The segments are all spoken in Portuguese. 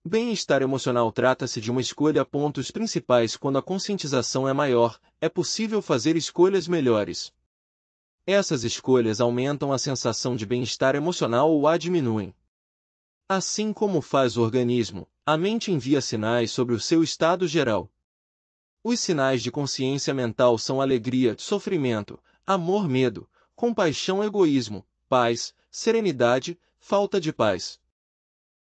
Bem-estar emocional trata-se de uma escolha a pontos principais. Quando a conscientização é maior, é possível fazer escolhas melhores. Essas escolhas aumentam a sensação de bem-estar emocional ou a diminuem. Assim como faz o organismo, a mente envia sinais sobre o seu estado geral. Os sinais de consciência mental são alegria, sofrimento, amor, medo, compaixão, egoísmo, paz, serenidade, falta de paz.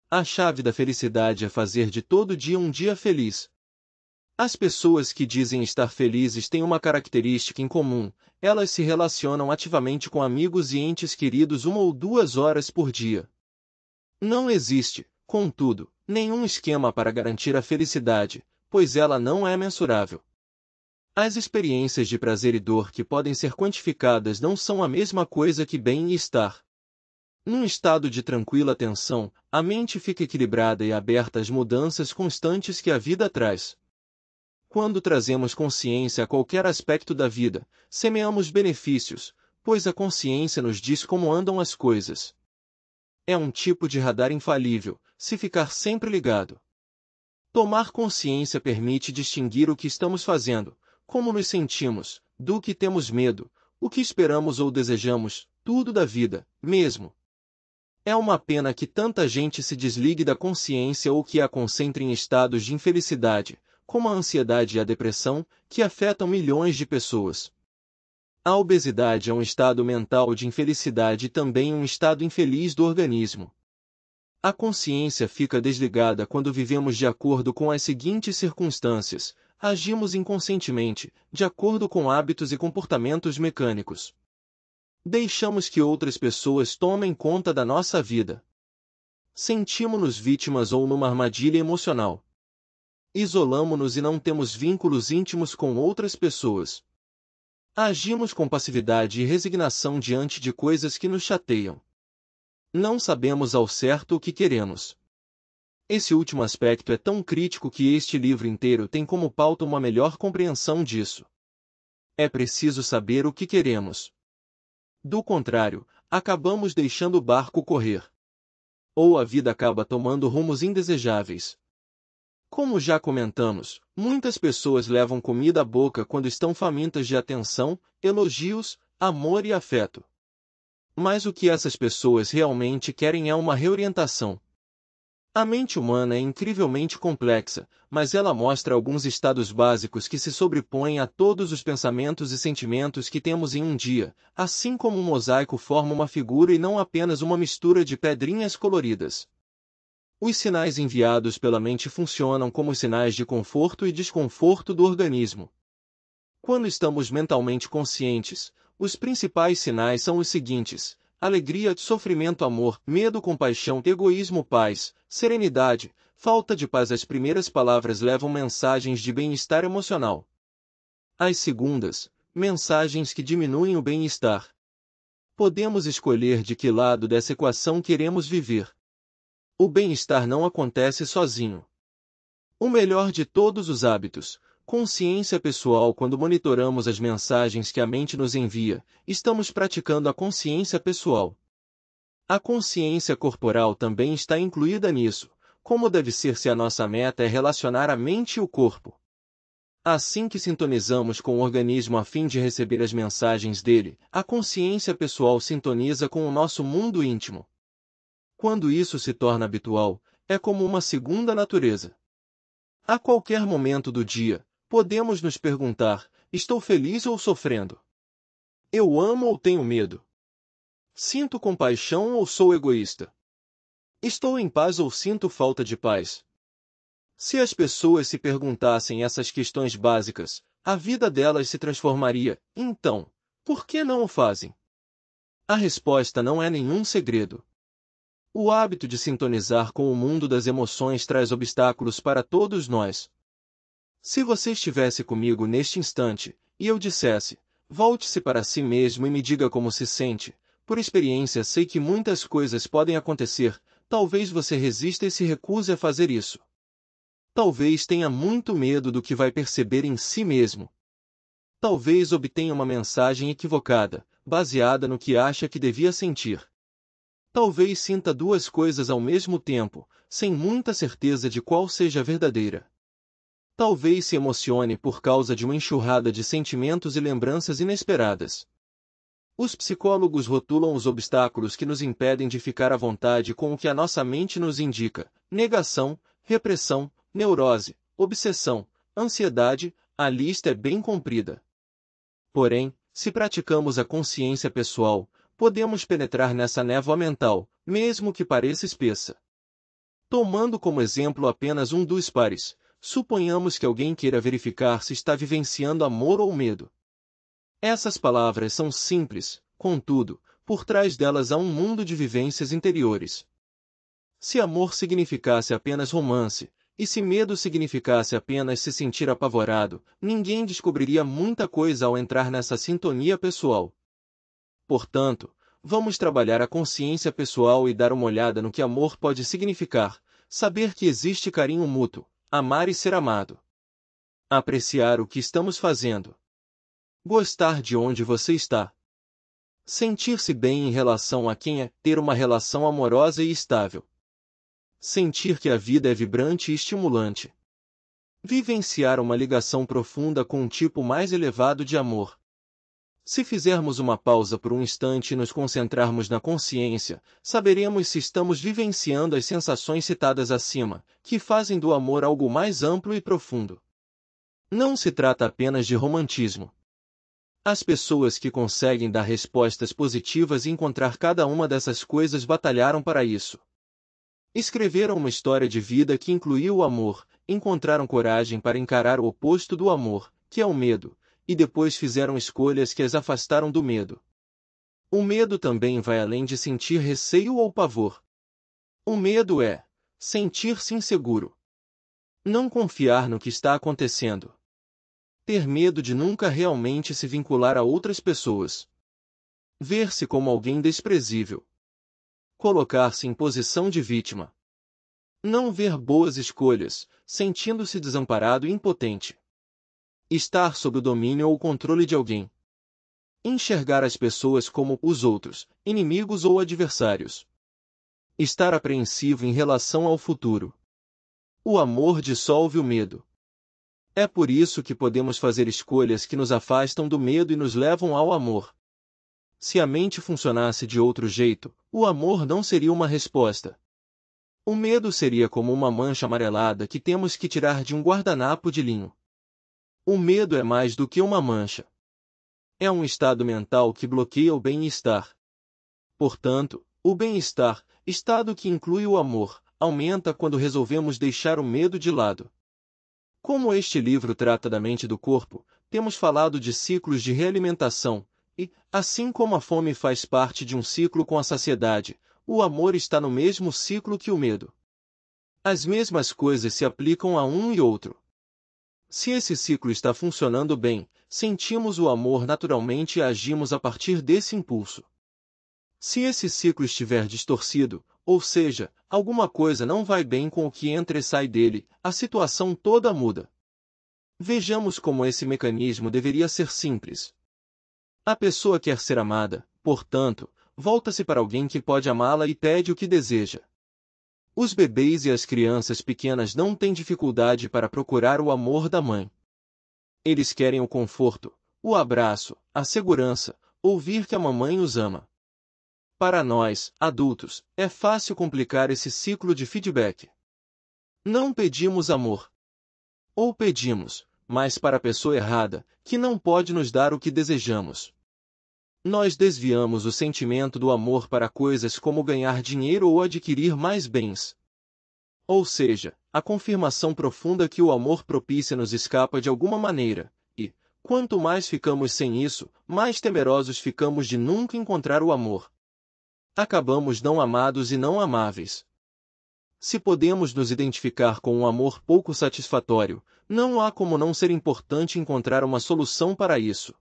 A chave da felicidade é fazer de todo dia um dia feliz. As pessoas que dizem estar felizes têm uma característica em comum: elas se relacionam ativamente com amigos e entes queridos 1 ou 2 horas por dia. Não existe, contudo, nenhum esquema para garantir a felicidade, pois ela não é mensurável. As experiências de prazer e dor que podem ser quantificadas não são a mesma coisa que bem e estar. Num estado de tranquila tensão, a mente fica equilibrada e aberta às mudanças constantes que a vida traz. Quando trazemos consciência a qualquer aspecto da vida, semeamos benefícios, pois a consciência nos diz como andam as coisas. É um tipo de radar infalível, se ficar sempre ligado. Tomar consciência permite distinguir o que estamos fazendo, como nos sentimos, do que temos medo, o que esperamos ou desejamos, tudo da vida, mesmo. É uma pena que tanta gente se desligue da consciência ou que a concentre em estados de infelicidade, como a ansiedade e a depressão, que afetam milhões de pessoas. A obesidade é um estado mental de infelicidade e também um estado infeliz do organismo. A consciência fica desligada quando vivemos de acordo com as seguintes circunstâncias: agimos inconscientemente, de acordo com hábitos e comportamentos mecânicos. Deixamos que outras pessoas tomem conta da nossa vida. Sentimos-nos vítimas ou numa armadilha emocional. Isolamo-nos e não temos vínculos íntimos com outras pessoas. Agimos com passividade e resignação diante de coisas que nos chateiam. Não sabemos ao certo o que queremos. Esse último aspecto é tão crítico que este livro inteiro tem como pauta uma melhor compreensão disso. É preciso saber o que queremos. Do contrário, acabamos deixando o barco correr. Ou a vida acaba tomando rumos indesejáveis. Como já comentamos, muitas pessoas levam comida à boca quando estão famintas de atenção, elogios, amor e afeto. Mas o que essas pessoas realmente querem é uma reorientação. A mente humana é incrivelmente complexa, mas ela mostra alguns estados básicos que se sobrepõem a todos os pensamentos e sentimentos que temos em um dia, assim como um mosaico forma uma figura e não apenas uma mistura de pedrinhas coloridas. Os sinais enviados pela mente funcionam como sinais de conforto e desconforto do organismo. Quando estamos mentalmente conscientes, os principais sinais são os seguintes: alegria, sofrimento, amor, medo, compaixão, egoísmo, paz, serenidade, falta de paz. As primeiras palavras levam mensagens de bem-estar emocional. As segundas, mensagens que diminuem o bem-estar. Podemos escolher de que lado dessa equação queremos viver. O bem-estar não acontece sozinho. O melhor de todos os hábitos, consciência pessoal. Quando monitoramos as mensagens que a mente nos envia, estamos praticando a consciência pessoal. A consciência corporal também está incluída nisso, como deve ser se a nossa meta é relacionar a mente e o corpo. Assim que sintonizamos com o organismo a fim de receber as mensagens dele, a consciência pessoal sintoniza com o nosso mundo íntimo. Quando isso se torna habitual, é como uma segunda natureza. A qualquer momento do dia, podemos nos perguntar: estou feliz ou sofrendo? Eu amo ou tenho medo? Sinto compaixão ou sou egoísta? Estou em paz ou sinto falta de paz? Se as pessoas se perguntassem essas questões básicas, a vida delas se transformaria. Então, por que não o fazem? A resposta não é nenhum segredo. O hábito de sintonizar com o mundo das emoções traz obstáculos para todos nós. Se você estivesse comigo neste instante, e eu dissesse: volte-se para si mesmo e me diga como se sente, por experiência sei que muitas coisas podem acontecer, talvez você resista e se recuse a fazer isso. Talvez tenha muito medo do que vai perceber em si mesmo. Talvez obtenha uma mensagem equivocada, baseada no que acha que devia sentir. Talvez sinta duas coisas ao mesmo tempo, sem muita certeza de qual seja a verdadeira. Talvez se emocione por causa de uma enxurrada de sentimentos e lembranças inesperadas. Os psicólogos rotulam os obstáculos que nos impedem de ficar à vontade com o que a nossa mente nos indica: negação, repressão, neurose, obsessão, ansiedade. A lista é bem comprida. Porém, se praticamos a consciência pessoal, podemos penetrar nessa névoa mental, mesmo que pareça espessa. Tomando como exemplo apenas um dos pares, suponhamos que alguém queira verificar se está vivenciando amor ou medo. Essas palavras são simples, contudo, por trás delas há um mundo de vivências interiores. Se amor significasse apenas romance, e se medo significasse apenas se sentir apavorado, ninguém descobriria muita coisa ao entrar nessa sintonia pessoal. Portanto, vamos trabalhar a consciência pessoal e dar uma olhada no que amor pode significar, saber que existe carinho mútuo, amar e ser amado. Apreciar o que estamos fazendo. Gostar de onde você está. Sentir-se bem em relação a quem é, ter uma relação amorosa e estável. Sentir que a vida é vibrante e estimulante. Vivenciar uma ligação profunda com um tipo mais elevado de amor. Se fizermos uma pausa por um instante e nos concentrarmos na consciência, saberemos se estamos vivenciando as sensações citadas acima, que fazem do amor algo mais amplo e profundo. Não se trata apenas de romantismo. As pessoas que conseguem dar respostas positivas e encontrar cada uma dessas coisas batalharam para isso. Escreveram uma história de vida que incluiu o amor, encontraram coragem para encarar o oposto do amor, que é o medo, e depois fizeram escolhas que as afastaram do medo. O medo também vai além de sentir receio ou pavor. O medo é sentir-se inseguro. Não confiar no que está acontecendo. Ter medo de nunca realmente se vincular a outras pessoas. Ver-se como alguém desprezível. Colocar-se em posição de vítima. Não ver boas escolhas, sentindo-se desamparado e impotente. Estar sob o domínio ou controle de alguém. Enxergar as pessoas como os outros, inimigos ou adversários. Estar apreensivo em relação ao futuro. O amor dissolve o medo. É por isso que podemos fazer escolhas que nos afastam do medo e nos levam ao amor. Se a mente funcionasse de outro jeito, o amor não seria uma resposta. O medo seria como uma mancha amarelada que temos que tirar de um guardanapo de linho. O medo é mais do que uma mancha. É um estado mental que bloqueia o bem-estar. Portanto, o bem-estar, estado que inclui o amor, aumenta quando resolvemos deixar o medo de lado. Como este livro trata da mente e do corpo, temos falado de ciclos de realimentação, e, assim como a fome faz parte de um ciclo com a saciedade, o amor está no mesmo ciclo que o medo. As mesmas coisas se aplicam a um e outro. Se esse ciclo está funcionando bem, sentimos o amor naturalmente e agimos a partir desse impulso. Se esse ciclo estiver distorcido, ou seja, alguma coisa não vai bem com o que entra e sai dele, a situação toda muda. Vejamos como esse mecanismo deveria ser simples. A pessoa quer ser amada, portanto, volta-se para alguém que pode amá-la e pede o que deseja. Os bebês e as crianças pequenas não têm dificuldade para procurar o amor da mãe. Eles querem o conforto, o abraço, a segurança, ouvir que a mamãe os ama. Para nós, adultos, é fácil complicar esse ciclo de feedback. Não pedimos amor. Ou pedimos, mas para a pessoa errada, que não pode nos dar o que desejamos. Nós desviamos o sentimento do amor para coisas como ganhar dinheiro ou adquirir mais bens. Ou seja, a confirmação profunda que o amor propicia nos escapa de alguma maneira, e, quanto mais ficamos sem isso, mais temerosos ficamos de nunca encontrar o amor. Acabamos não amados e não amáveis. Se podemos nos identificar com um amor pouco satisfatório, não há como não ser importante encontrar uma solução para isso.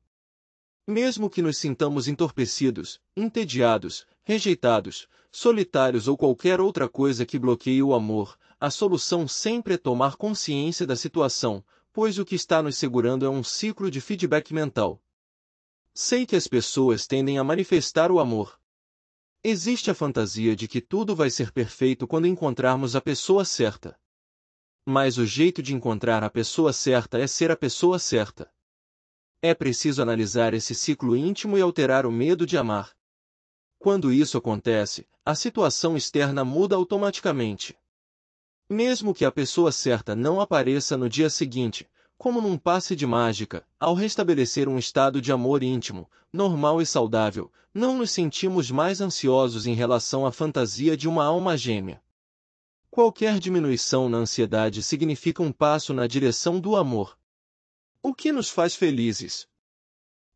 Mesmo que nos sintamos entorpecidos, entediados, rejeitados, solitários ou qualquer outra coisa que bloqueie o amor, a solução sempre é tomar consciência da situação, pois o que está nos segurando é um ciclo de feedback mental. Sei que as pessoas tendem a manifestar o amor. Existe a fantasia de que tudo vai ser perfeito quando encontrarmos a pessoa certa. Mas o jeito de encontrar a pessoa certa é ser a pessoa certa. É preciso analisar esse ciclo íntimo e alterar o medo de amar. Quando isso acontece, a situação externa muda automaticamente. Mesmo que a pessoa certa não apareça no dia seguinte, como num passe de mágica, ao restabelecer um estado de amor íntimo, normal e saudável, não nos sentimos mais ansiosos em relação à fantasia de uma alma gêmea. Qualquer diminuição na ansiedade significa um passo na direção do amor. O que nos faz felizes?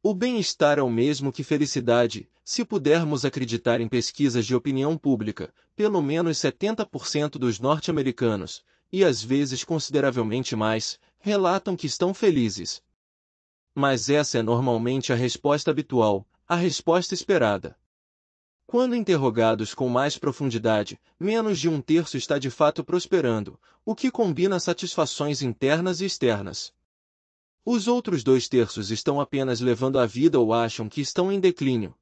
O bem-estar é o mesmo que felicidade, se pudermos acreditar em pesquisas de opinião pública, pelo menos 70% dos norte-americanos, e às vezes consideravelmente mais, relatam que estão felizes. Mas essa é normalmente a resposta habitual, a resposta esperada. Quando interrogados com mais profundidade, menos de um terço está de fato prosperando, o que combina satisfações internas e externas. Os outros 2 terços estão apenas levando a vida ou acham que estão em declínio.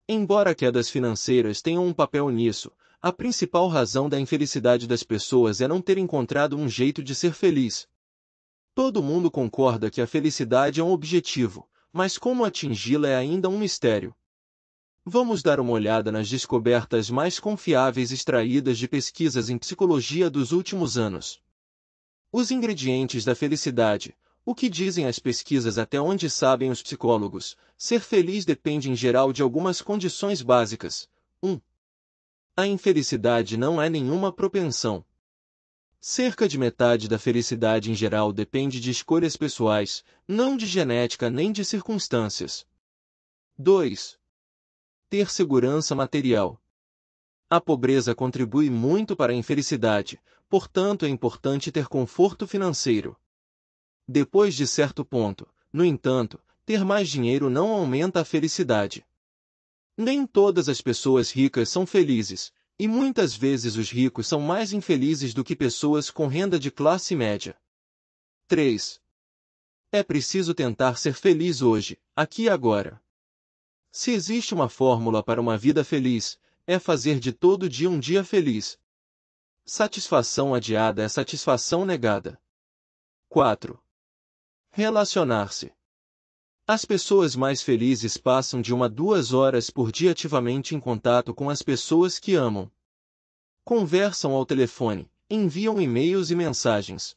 Embora quedas financeiras tenham um papel nisso, a principal razão da infelicidade das pessoas é não ter encontrado um jeito de ser feliz. Todo mundo concorda que a felicidade é um objetivo, mas como atingi-la é ainda um mistério. Vamos dar uma olhada nas descobertas mais confiáveis extraídas de pesquisas em psicologia dos últimos anos. Os ingredientes da felicidade. O que dizem as pesquisas até onde sabem os psicólogos? Ser feliz depende em geral de algumas condições básicas. 1. A infelicidade não é nenhuma propensão. Cerca de metade da felicidade em geral depende de escolhas pessoais, não de genética nem de circunstâncias. 2. Ter segurança material. A pobreza contribui muito para a infelicidade, portanto é importante ter conforto financeiro. Depois de certo ponto, no entanto, ter mais dinheiro não aumenta a felicidade. Nem todas as pessoas ricas são felizes, e muitas vezes os ricos são mais infelizes do que pessoas com renda de classe média. 3. É preciso tentar ser feliz hoje, aqui e agora. Se existe uma fórmula para uma vida feliz, é fazer de todo dia um dia feliz. Satisfação adiada é satisfação negada. 4. Relacionar-se. As pessoas mais felizes passam de 1 a 2 horas por dia ativamente em contato com as pessoas que amam. Conversam ao telefone, enviam e-mails e mensagens.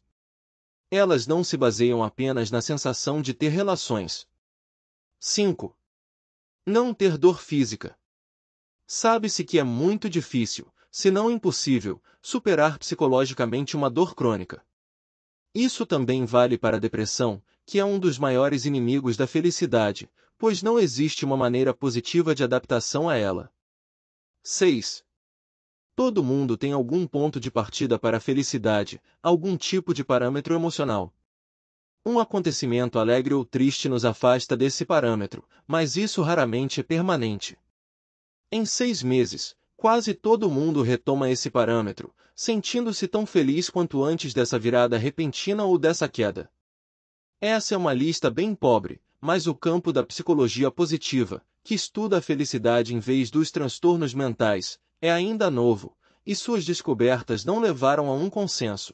Elas não se baseiam apenas na sensação de ter relações. 5. Não ter dor física. Sabe-se que é muito difícil, se não impossível, superar psicologicamente uma dor crônica. Isso também vale para a depressão, que é um dos maiores inimigos da felicidade, pois não existe uma maneira positiva de adaptação a ela. 6. Todo mundo tem algum ponto de partida para a felicidade, algum tipo de parâmetro emocional. Um acontecimento alegre ou triste nos afasta desse parâmetro, mas isso raramente é permanente. Em 6 meses, quase todo mundo retoma esse parâmetro, sentindo-se tão feliz quanto antes dessa virada repentina ou dessa queda. Essa é uma lista bem pobre, mas o campo da psicologia positiva, que estuda a felicidade em vez dos transtornos mentais, é ainda novo, e suas descobertas não levaram a um consenso.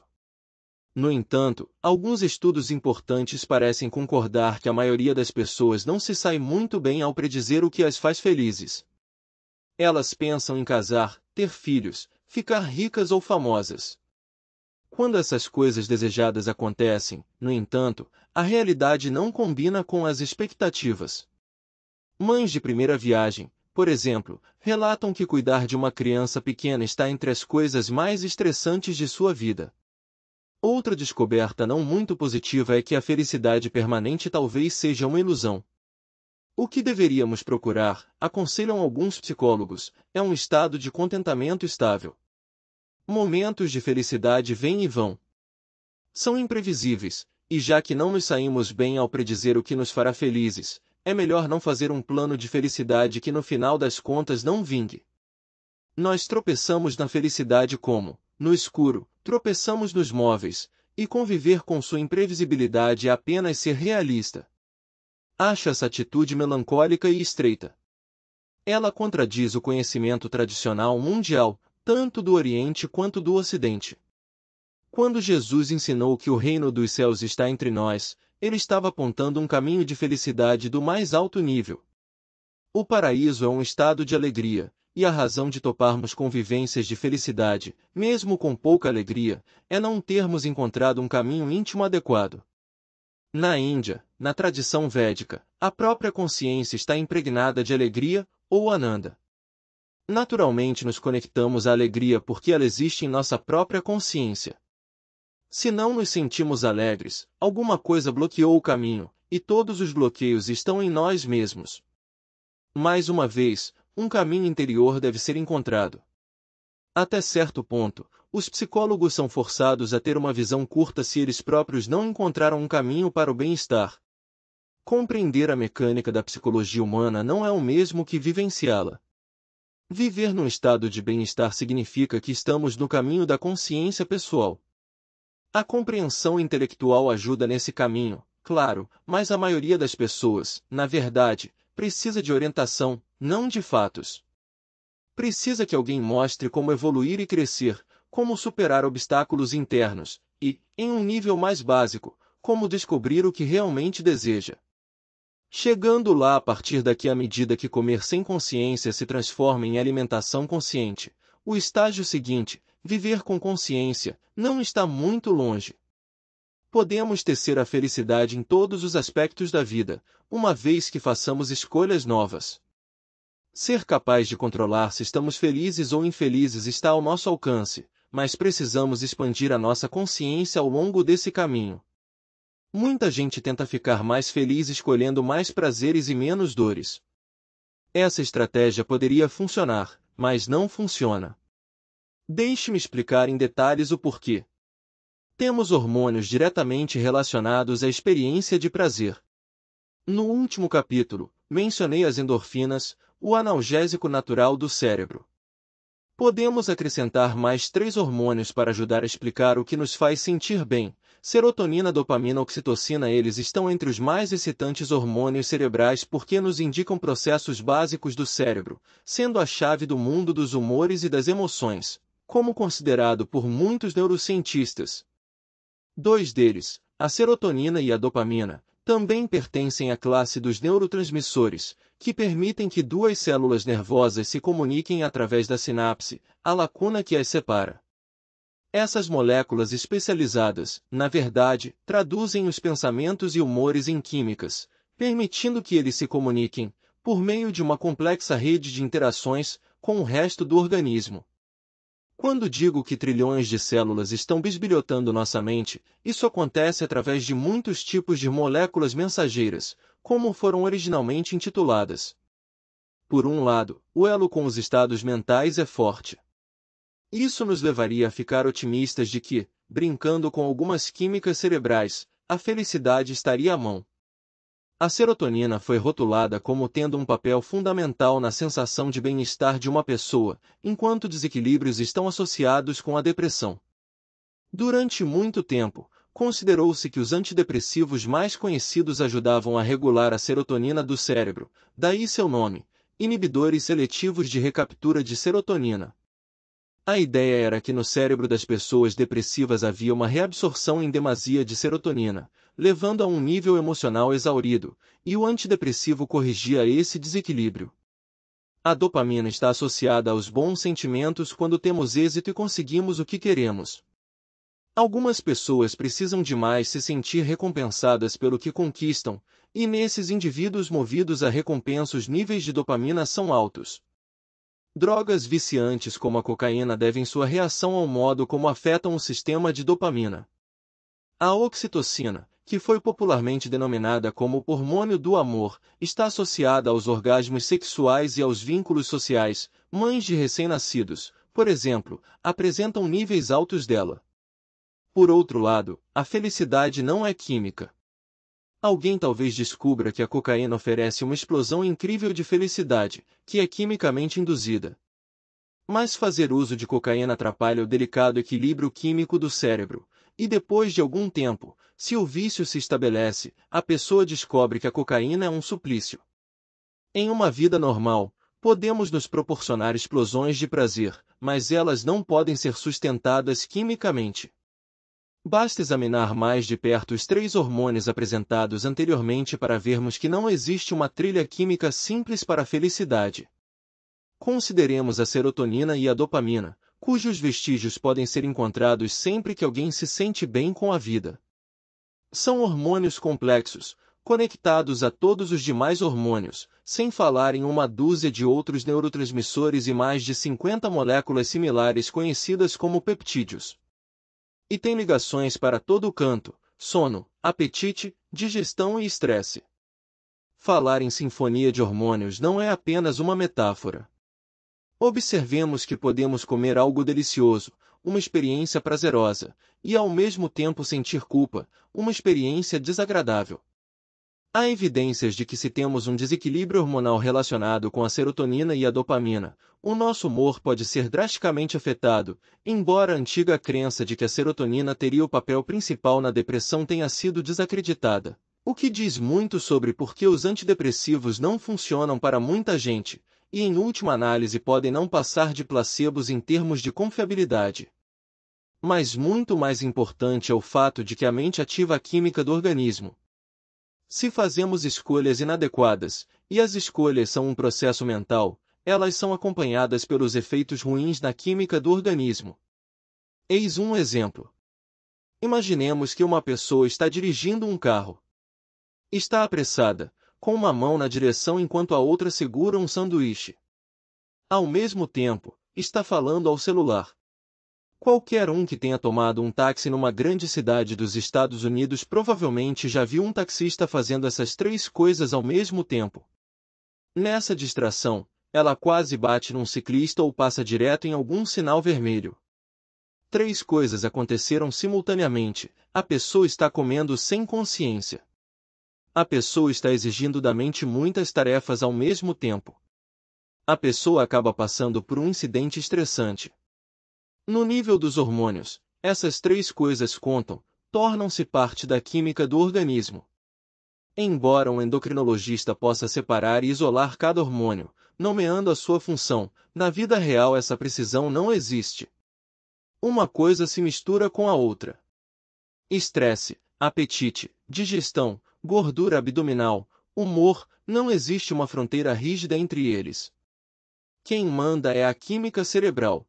No entanto, alguns estudos importantes parecem concordar que a maioria das pessoas não se sai muito bem ao predizer o que as faz felizes. Elas pensam em casar, ter filhos, ficar ricas ou famosas. Quando essas coisas desejadas acontecem, no entanto, a realidade não combina com as expectativas. Mães de primeira viagem, por exemplo, relatam que cuidar de uma criança pequena está entre as coisas mais estressantes de sua vida. Outra descoberta não muito positiva é que a felicidade permanente talvez seja uma ilusão. O que deveríamos procurar, aconselham alguns psicólogos, é um estado de contentamento estável. Momentos de felicidade vêm e vão. São imprevisíveis, e já que não nos saímos bem ao predizer o que nos fará felizes, é melhor não fazer um plano de felicidade que no final das contas não vingue. Nós tropeçamos na felicidade como, no escuro, tropeçamos nos móveis, e conviver com sua imprevisibilidade é apenas ser realista. Acho essa atitude melancólica e estreita. Ela contradiz o conhecimento tradicional mundial, tanto do Oriente quanto do Ocidente. Quando Jesus ensinou que o reino dos céus está entre nós, ele estava apontando um caminho de felicidade do mais alto nível. O paraíso é um estado de alegria, e a razão de toparmos convivências de felicidade, mesmo com pouca alegria, é não termos encontrado um caminho íntimo adequado. Na Índia, na tradição védica, a própria consciência está impregnada de alegria, ou ananda. Naturalmente nos conectamos à alegria porque ela existe em nossa própria consciência. Se não nos sentimos alegres, alguma coisa bloqueou o caminho, e todos os bloqueios estão em nós mesmos. Mais uma vez, um caminho interior deve ser encontrado. Até certo ponto, os psicólogos são forçados a ter uma visão curta se eles próprios não encontraram um caminho para o bem-estar. Compreender a mecânica da psicologia humana não é o mesmo que vivenciá-la. Viver num estado de bem-estar significa que estamos no caminho da consciência pessoal. A compreensão intelectual ajuda nesse caminho, claro, mas a maioria das pessoas, na verdade, precisa de orientação, não de fatos. Precisa que alguém mostre como evoluir e crescer, como superar obstáculos internos, e, em um nível mais básico, como descobrir o que realmente deseja. Chegando lá a partir daqui à medida que comer sem consciência se transforma em alimentação consciente, o estágio seguinte, viver com consciência, não está muito longe. Podemos tecer a felicidade em todos os aspectos da vida, uma vez que façamos escolhas novas. Ser capaz de controlar se estamos felizes ou infelizes está ao nosso alcance, mas precisamos expandir a nossa consciência ao longo desse caminho. Muita gente tenta ficar mais feliz escolhendo mais prazeres e menos dores. Essa estratégia poderia funcionar, mas não funciona. Deixe-me explicar em detalhes o porquê. Temos hormônios diretamente relacionados à experiência de prazer. No último capítulo, mencionei as endorfinas, o analgésico natural do cérebro. Podemos acrescentar mais 3 hormônios para ajudar a explicar o que nos faz sentir bem. Serotonina, dopamina, oxitocina. Eles estão entre os mais excitantes hormônios cerebrais porque nos indicam processos básicos do cérebro, sendo a chave do mundo dos humores e das emoções, como considerado por muitos neurocientistas. 2 deles, a serotonina e a dopamina, também pertencem à classe dos neurotransmissores, que permitem que 2 células nervosas se comuniquem através da sinapse, a lacuna que as separa. Essas moléculas especializadas, na verdade, traduzem os pensamentos e humores em químicas, permitindo que eles se comuniquem, por meio de uma complexa rede de interações, com o resto do organismo. Quando digo que trilhões de células estão bisbilhotando nossa mente, isso acontece através de muitos tipos de moléculas mensageiras, como foram originalmente intituladas. Por um lado, o elo com os estados mentais é forte. Isso nos levaria a ficar otimistas de que, brincando com algumas químicas cerebrais, a felicidade estaria à mão. A serotonina foi rotulada como tendo um papel fundamental na sensação de bem-estar de uma pessoa, enquanto desequilíbrios estão associados com a depressão. Durante muito tempo, considerou-se que os antidepressivos mais conhecidos ajudavam a regular a serotonina do cérebro, daí seu nome, inibidores seletivos de recaptura de serotonina. A ideia era que no cérebro das pessoas depressivas havia uma reabsorção em demasia de serotonina, levando a um nível emocional exaurido, e o antidepressivo corrigia esse desequilíbrio. A dopamina está associada aos bons sentimentos quando temos êxito e conseguimos o que queremos. Algumas pessoas precisam demais se sentir recompensadas pelo que conquistam, e nesses indivíduos movidos a recompensa os níveis de dopamina são altos. Drogas viciantes como a cocaína devem sua reação ao modo como afetam o sistema de dopamina. A oxitocina, que foi popularmente denominada como hormônio do amor, está associada aos orgasmos sexuais e aos vínculos sociais. Mães de recém-nascidos, por exemplo, apresentam níveis altos dela. Por outro lado, a felicidade não é química. Alguém talvez descubra que a cocaína oferece uma explosão incrível de felicidade, que é quimicamente induzida. Mas fazer uso de cocaína atrapalha o delicado equilíbrio químico do cérebro, e depois de algum tempo, se o vício se estabelece, a pessoa descobre que a cocaína é um suplício. Em uma vida normal, Podemos nos proporcionar explosões de prazer, mas elas não podem ser sustentadas quimicamente. Basta examinar mais de perto os 3 hormônios apresentados anteriormente para vermos que não existe uma trilha química simples para a felicidade. Consideremos a serotonina e a dopamina, cujos vestígios podem ser encontrados sempre que alguém se sente bem com a vida. São hormônios complexos, conectados a todos os demais hormônios, sem falar em uma dúzia de outros neurotransmissores e mais de 50 moléculas similares conhecidas como peptídeos. E tem ligações para todo o canto: sono, apetite, digestão e estresse. Falar em sinfonia de hormônios não é apenas uma metáfora. Observemos que podemos comer algo delicioso, uma experiência prazerosa, e ao mesmo tempo sentir culpa, uma experiência desagradável. Há evidências de que se temos um desequilíbrio hormonal relacionado com a serotonina e a dopamina, o nosso humor pode ser drasticamente afetado, embora a antiga crença de que a serotonina teria o papel principal na depressão tenha sido desacreditada. O que diz muito sobre por que os antidepressivos não funcionam para muita gente, e em última análise podem não passar de placebos em termos de confiabilidade. Mas muito mais importante é o fato de que a mente ativa a química do organismo. Se fazemos escolhas inadequadas, e as escolhas são um processo mental, elas são acompanhadas pelos efeitos ruins na química do organismo. Eis um exemplo. Imaginemos que uma pessoa está dirigindo um carro. Está apressada, com uma mão na direção enquanto a outra segura um sanduíche. Ao mesmo tempo, está falando ao celular. Qualquer um que tenha tomado um táxi numa grande cidade dos Estados Unidos provavelmente já viu um taxista fazendo essas 3 coisas ao mesmo tempo. Nessa distração, ela quase bate num ciclista ou passa direto em algum sinal vermelho. 3 coisas aconteceram simultaneamente: a pessoa está comendo sem consciência. A pessoa está exigindo da mente muitas tarefas ao mesmo tempo. A pessoa acaba passando por um incidente estressante. No nível dos hormônios, essas 3 coisas contam, tornam-se parte da química do organismo. Embora um endocrinologista possa separar e isolar cada hormônio, nomeando a sua função, na vida real essa precisão não existe. Uma coisa se mistura com a outra. Estresse, apetite, digestão, gordura abdominal, humor, não existe uma fronteira rígida entre eles. Quem manda é a química cerebral.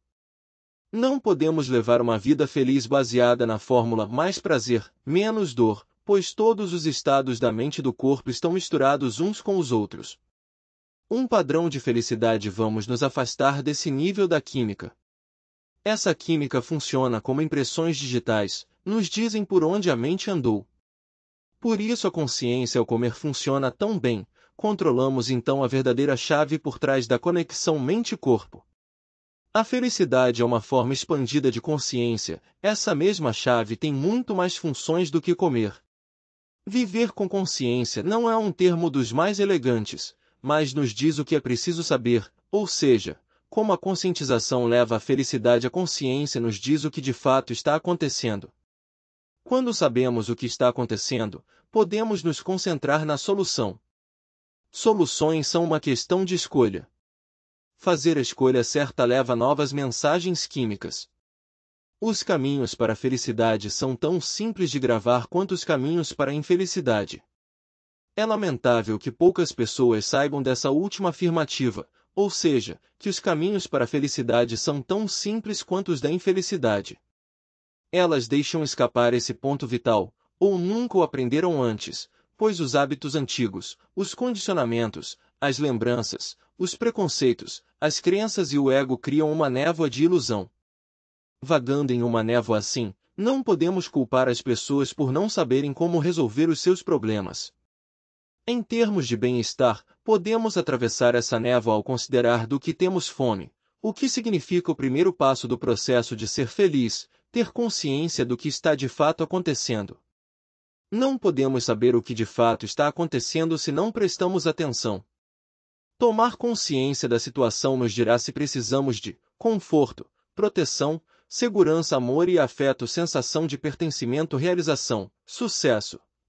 Não podemos levar uma vida feliz baseada na fórmula mais prazer, menos dor, pois todos os estados da mente e do corpo estão misturados uns com os outros. Um padrão de felicidade. Vamos nos afastar desse nível da química. Essa química funciona como impressões digitais, nos dizem por onde a mente andou. Por isso a consciência ao comer funciona tão bem, controlamos então a verdadeira chave por trás da conexão mente-corpo. A felicidade é uma forma expandida de consciência, essa mesma chave tem muito mais funções do que comer. Viver com consciência não é um termo dos mais elegantes, mas nos diz o que é preciso saber, ou seja, como a conscientização leva à felicidade, a consciência nos diz o que de fato está acontecendo. Quando sabemos o que está acontecendo, podemos nos concentrar na solução. Soluções são uma questão de escolha. Fazer a escolha certa leva a novas mensagens químicas. Os caminhos para a felicidade são tão simples de gravar quanto os caminhos para a infelicidade. É lamentável que poucas pessoas saibam dessa última afirmativa, ou seja, que os caminhos para a felicidade são tão simples quanto os da infelicidade. Elas deixam escapar esse ponto vital, ou nunca o aprenderam antes, pois os hábitos antigos, os condicionamentos, as lembranças, os preconceitos, as crenças e o ego criam uma névoa de ilusão. Vagando em uma névoa assim, não podemos culpar as pessoas por não saberem como resolver os seus problemas. Em termos de bem-estar, podemos atravessar essa névoa ao considerar do que temos fome, o que significa o primeiro passo do processo de ser feliz, ter consciência do que está de fato acontecendo. Não podemos saber o que de fato está acontecendo se não prestamos atenção. Tomar consciência da situação nos dirá se precisamos de conforto, proteção, segurança, amor e afeto, sensação de pertencimento, realização, sucesso,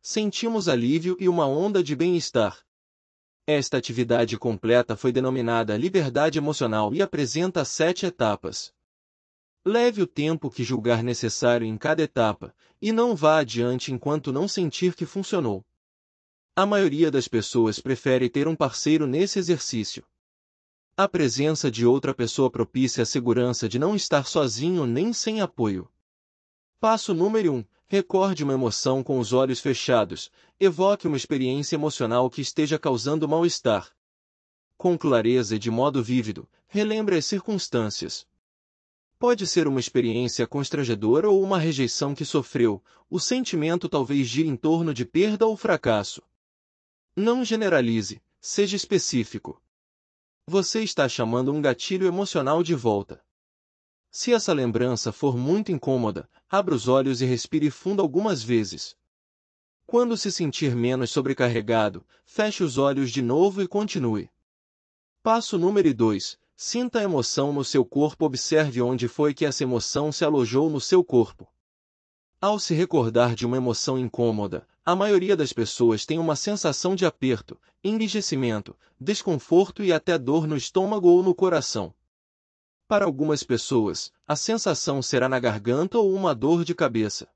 sentimos alívio e uma onda de bem-estar. Esta atividade completa foi denominada liberdade emocional e apresenta 7 etapas. Leve o tempo que julgar necessário em cada etapa, e não vá adiante enquanto não sentir que funcionou. A maioria das pessoas prefere ter um parceiro nesse exercício. A presença de outra pessoa propicia a segurança de não estar sozinho nem sem apoio. Passo número 1. Recorde uma emoção com os olhos fechados. Evoque uma experiência emocional que esteja causando mal-estar. Com clareza e de modo vívido, relembre as circunstâncias. Pode ser uma experiência constrangedora ou uma rejeição que sofreu. O sentimento talvez gire em torno de perda ou fracasso. Não generalize, seja específico. Você está chamando um gatilho emocional de volta. Se essa lembrança for muito incômoda, abra os olhos e respire fundo algumas vezes. Quando se sentir menos sobrecarregado, feche os olhos de novo e continue. Passo número 2. Sinta a emoção no seu corpo. Observe onde foi que essa emoção se alojou no seu corpo. Ao se recordar de uma emoção incômoda, a maioria das pessoas tem uma sensação de aperto, enrijecimento, desconforto e até dor no estômago ou no coração. Para algumas pessoas, a sensação será na garganta ou uma dor de cabeça.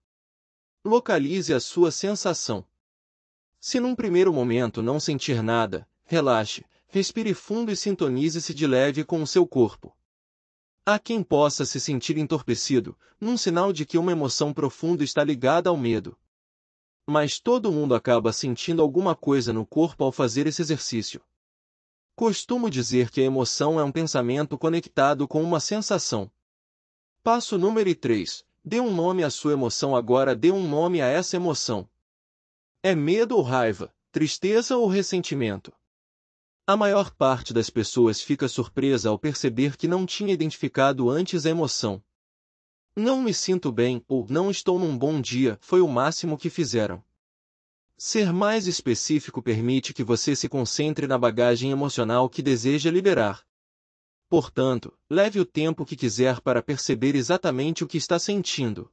Localize a sua sensação. Se num primeiro momento não sentir nada, relaxe, respire fundo e sintonize-se de leve com o seu corpo. Há quem possa se sentir entorpecido, num sinal de que uma emoção profunda está ligada ao medo. Mas todo mundo acaba sentindo alguma coisa no corpo ao fazer esse exercício. Costumo dizer que a emoção é um pensamento conectado com uma sensação. Passo número 3. Dê um nome à sua emoção. Agora dê um nome a essa emoção. É medo ou raiva, tristeza ou ressentimento? A maior parte das pessoas fica surpresa ao perceber que não tinha identificado antes a emoção. Não me sinto bem ou não estou num bom dia foi o máximo que fizeram. Ser mais específico permite que você se concentre na bagagem emocional que deseja liberar. Portanto, leve o tempo que quiser para perceber exatamente o que está sentindo.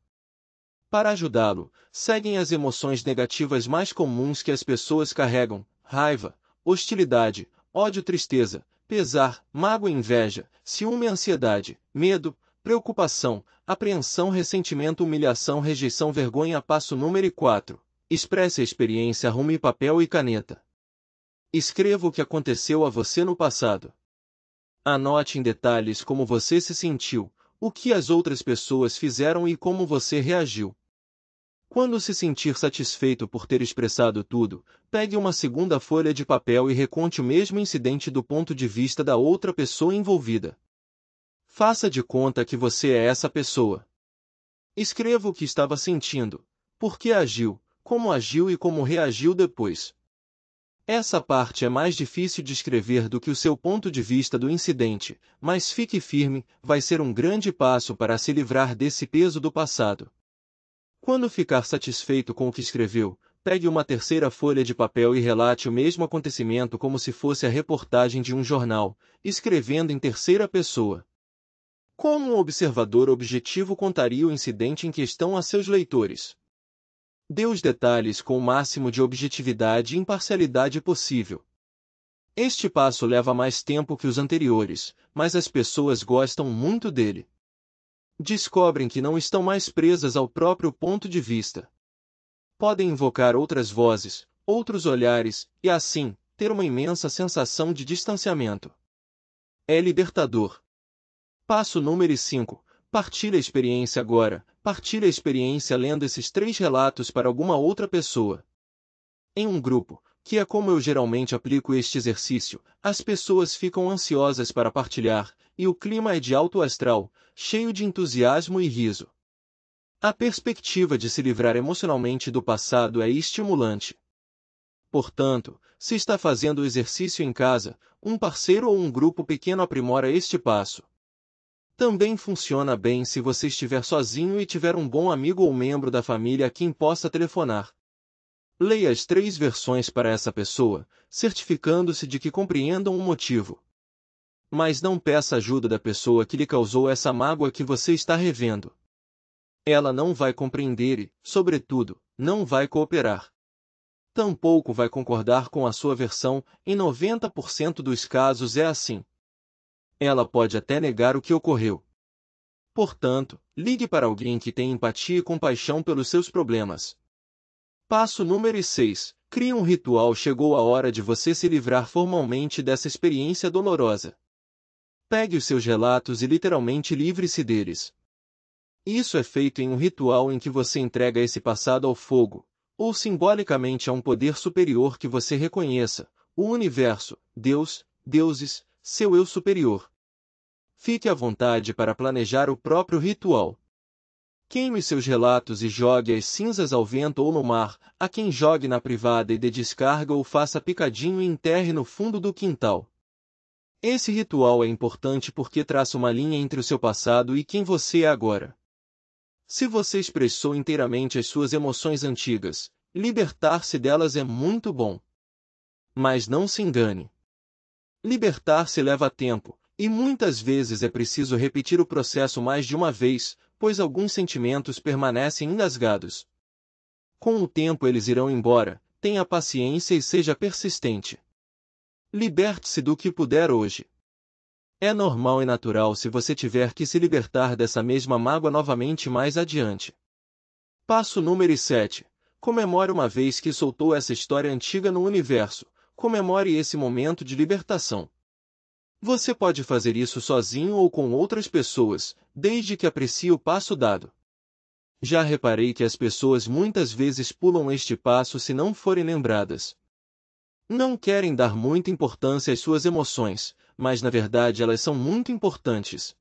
Para ajudá-lo, seguem as emoções negativas mais comuns que as pessoas carregam: raiva, hostilidade, ódio, tristeza, pesar, mágoa, inveja, ciúme, ansiedade, medo, preocupação, apreensão, ressentimento, humilhação, rejeição, vergonha. Passo número 4. Expresse a experiência. Arrume papel e caneta. Escreva o que aconteceu a você no passado. Anote em detalhes como você se sentiu, o que as outras pessoas fizeram e como você reagiu. Quando se sentir satisfeito por ter expressado tudo, pegue uma segunda folha de papel e reconte o mesmo incidente do ponto de vista da outra pessoa envolvida. Faça de conta que você é essa pessoa. Escreva o que estava sentindo, por que agiu, como agiu e como reagiu depois. Essa parte é mais difícil de escrever do que o seu ponto de vista do incidente, mas fique firme, vai ser um grande passo para se livrar desse peso do passado. Quando ficar satisfeito com o que escreveu, pegue uma terceira folha de papel e relate o mesmo acontecimento como se fosse a reportagem de um jornal, escrevendo em terceira pessoa. Como um observador objetivo contaria o incidente em questão a seus leitores. Dê os detalhes com o máximo de objetividade e imparcialidade possível. Este passo leva mais tempo que os anteriores, mas as pessoas gostam muito dele. Descobrem que não estão mais presas ao próprio ponto de vista. Podem invocar outras vozes, outros olhares, e assim, ter uma imensa sensação de distanciamento. É libertador. Passo número 5. Partilhe a experiência agora. Partilhe a experiência lendo esses 3 relatos para alguma outra pessoa. Em um grupo, que é como eu geralmente aplico este exercício, as pessoas ficam ansiosas para partilhar, e o clima é de alto astral, cheio de entusiasmo e riso. A perspectiva de se livrar emocionalmente do passado é estimulante. Portanto, se está fazendo o exercício em casa, um parceiro ou um grupo pequeno aprimora este passo. Também funciona bem se você estiver sozinho e tiver um bom amigo ou membro da família a quem possa telefonar. Leia as 3 versões para essa pessoa, certificando-se de que compreendam o motivo. Mas não peça ajuda da pessoa que lhe causou essa mágoa que você está revendo. Ela não vai compreender e, sobretudo, não vai cooperar. tampouco vai concordar com a sua versão, em 90% dos casos é assim. Ela pode até negar o que ocorreu. Portanto, ligue para alguém que tem empatia e compaixão pelos seus problemas. Passo número 6. Crie um ritual. Chegou a hora de você se livrar formalmente dessa experiência dolorosa. Pegue os seus relatos e literalmente livre-se deles. Isso é feito em um ritual em que você entrega esse passado ao fogo, ou simbolicamente a um poder superior que você reconheça, o universo, Deus, deuses, seu eu superior. Fique à vontade para planejar o próprio ritual. Queime seus relatos e jogue as cinzas ao vento ou no mar, a quem jogue na privada e dê descarga ou faça picadinho e enterre no fundo do quintal. Esse ritual é importante porque traça uma linha entre o seu passado e quem você é agora. Se você expressou inteiramente as suas emoções antigas, libertar-se delas é muito bom. Mas não se engane. Libertar-se leva tempo, e muitas vezes é preciso repetir o processo mais de uma vez, pois alguns sentimentos permanecem engasgados. Com o tempo eles irão embora, tenha paciência e seja persistente. Liberte-se do que puder hoje. É normal e natural se você tiver que se libertar dessa mesma mágoa novamente mais adiante. Passo número 7. Comemore uma vez que soltou essa história antiga no universo. Comemore esse momento de libertação. Você pode fazer isso sozinho ou com outras pessoas, desde que aprecie o passo dado. Já reparei que as pessoas muitas vezes pulam este passo se não forem lembradas. Não querem dar muita importância às suas emoções, mas na verdade elas são muito importantes.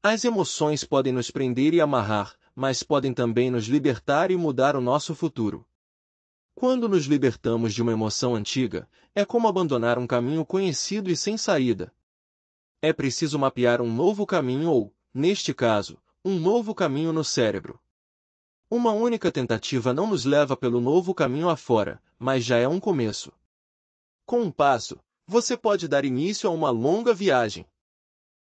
As emoções podem nos prender e amarrar, mas podem também nos libertar e mudar o nosso futuro. Quando nos libertamos de uma emoção antiga, é como abandonar um caminho conhecido e sem saída. É preciso mapear um novo caminho ou, neste caso, um novo caminho no cérebro. Uma única tentativa não nos leva pelo novo caminho afora, mas já é um começo. Com um passo, você pode dar início a uma longa viagem.